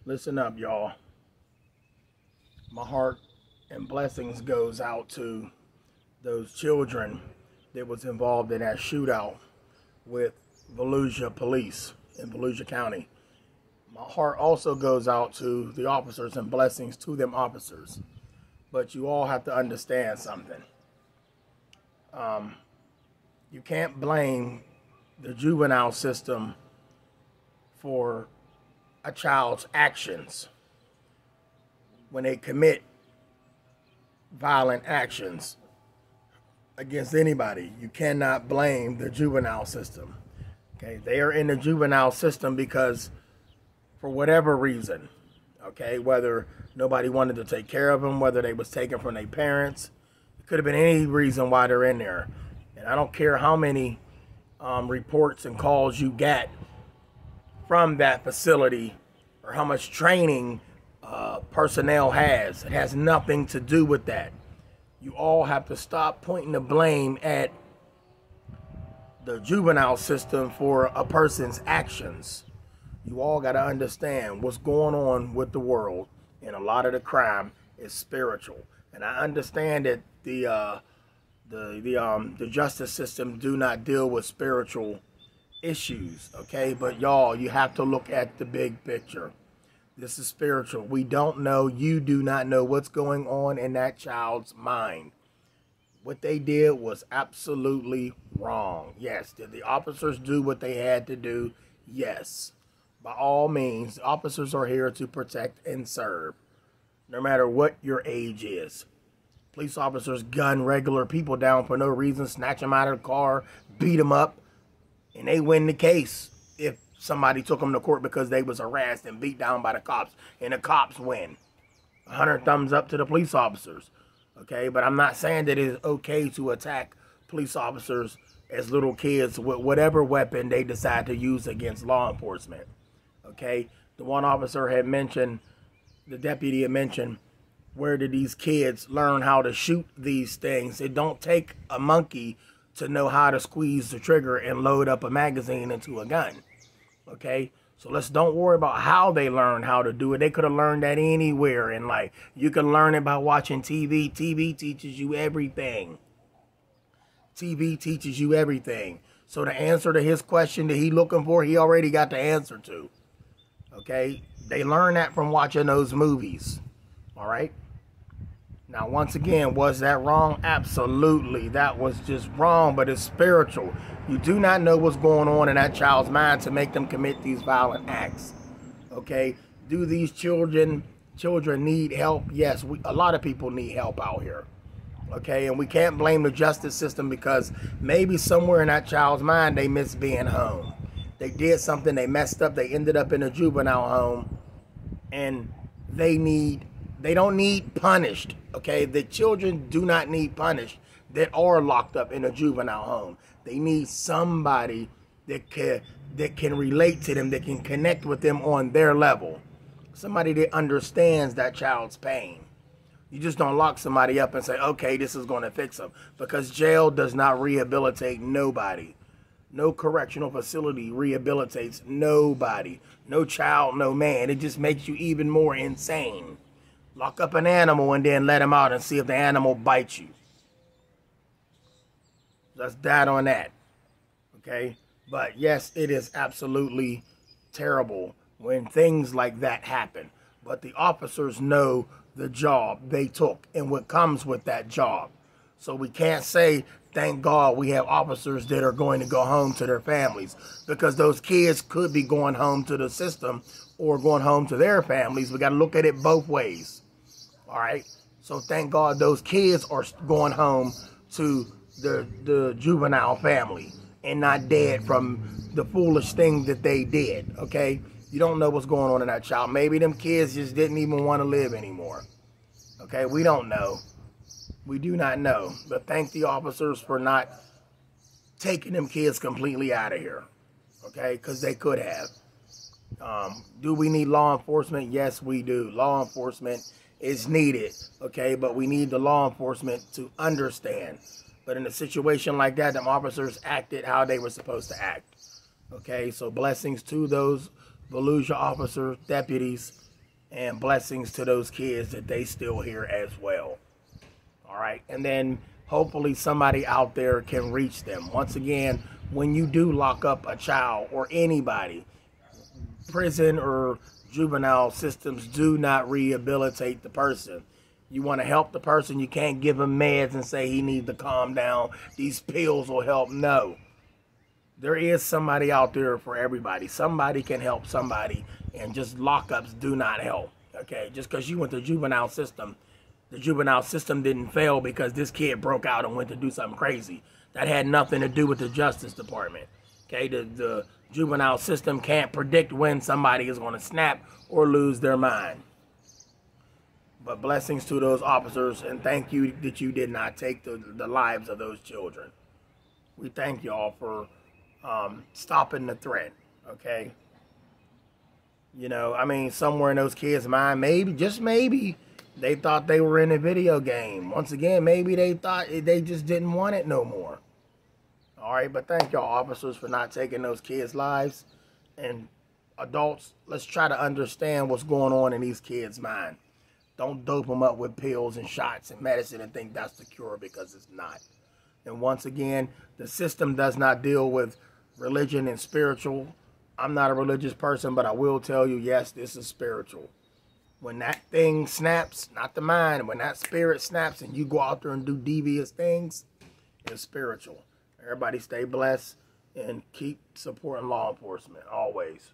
Listen up, y'all. My heart and blessings goes out to those children that was involved in that shootout with Volusia police in Volusia County. My heart also goes out to the officers and blessings to them officers. But you all have to understand something. You can't blame the juvenile system for a child's actions when they commit violent actions against anybody. You cannot blame the juvenile system. Okay, they are in the juvenile system because for whatever reason, okay, whether nobody wanted to take care of them, whether they was taken from their parents, it could have been any reason why they're in there. And I don't care how many reports and calls you get from that facility or how much training personnel has. It has nothing to do with that. You all have to stop pointing the blame at the juvenile system for a person's actions. You all got to understand what's going on with the world, and a lot of the crime is spiritual. And I understand that the justice system do not deal with spiritual issues, okay? But y'all, you have to look at the big picture. This is spiritual. We don't know, you do not know what's going on in that child's mind. What they did was absolutely wrong. Yes. Did the officers do what they had to do? Yes. By all means, officers are here to protect and serve, no matter what your age is. Police officers gun regular people down for no reason, snatch them out of the car, beat them up, and they win the case if somebody took them to court because they was harassed and beat down by the cops, and the cops win. 100 thumbs up to the police officers, okay? But I'm not saying that it is okay to attack police officers as little kids with whatever weapon they decide to use against law enforcement, okay? The one officer had mentioned, the deputy had mentioned, where did these kids learn how to shoot these things? It don't take a monkey to know how to squeeze the trigger and load up a magazine into a gun. Okay? So don't worry about how they learned how to do it. They could have learned that anywhere in life. You can learn it by watching TV. TV teaches you everything. TV teaches you everything. So the answer to his question that he looking for, he already got the answer to. Okay? They learn that from watching those movies. All right? Now, once again, was that wrong? Absolutely. That was just wrong, but it's spiritual. You do not know what's going on in that child's mind to make them commit these violent acts. Okay? Do these children need help? Yes, a lot of people need help out here. Okay? And we can't blame the justice system because maybe somewhere in that child's mind they miss being home. They did something, they messed up, they ended up in a juvenile home, and they don't need punished, okay? The children do not need punished that are locked up in a juvenile home. They need somebody that can relate to them, that can connect with them on their level. Somebody that understands that child's pain. You just don't lock somebody up and say, okay, this is going to fix them. Because jail does not rehabilitate nobody. No correctional facility rehabilitates nobody. No child, no man. It just makes you even more insane. Lock up an animal and then let him out and see if the animal bites you. That's that on that. Okay? But yes, it is absolutely terrible when things like that happen. But the officers know the job they took and what comes with that job. So we can't say, thank God we have officers that are going to go home to their families. Because those kids could be going home to the system or going home to their families. We got to look at it both ways. All right, so thank God those kids are going home to the juvenile family and not dead from the foolish thing that they did, okay? You don't know what's going on in that child. Maybe them kids just didn't even want to live anymore, okay? We don't know. We do not know. But thank the officers for not taking them kids completely out of here, okay? Because they could have. Do we need law enforcement? Yes, we do. Law enforcement is needed, okay? But we need the law enforcement to understand. But in a situation like that, them officers acted how they were supposed to act, okay? So blessings to those Volusia officers, deputies, And blessings to those kids that they still here as well. All right. And then hopefully somebody out there can reach them. Once again, when you do lock up a child or anybody, prison or juvenile systems do not rehabilitate the person. You want to help the person, you can't give him meds and say he needs to calm down. These pills will help. No. There is somebody out there for everybody. Somebody can help somebody, and just lockups do not help. Okay, just because you went to the juvenile system didn't fail because this kid broke out and went to do something crazy. That had nothing to do with the Justice Department. Okay, the juvenile system can't predict when somebody is going to snap or lose their mind. But blessings to those officers, and thank you that you did not take the lives of those children. We thank y'all for stopping the threat, okay? You know, I mean, somewhere in those kids' mind, maybe, just maybe, they thought they were in a video game. Once again, maybe they thought they just didn't want it no more. All right, but thank y'all officers for not taking those kids' lives. And adults, let's try to understand what's going on in these kids' mind. Don't dope them up with pills and shots and medicine and think that's the cure, because it's not. And once again, the system does not deal with religion and spiritual. I'm not a religious person, but I will tell you, yes, this is spiritual. When that thing snaps, not the mind, when that spirit snaps and you go out there and do devious things, it's spiritual. Everybody stay blessed and keep supporting law enforcement, always.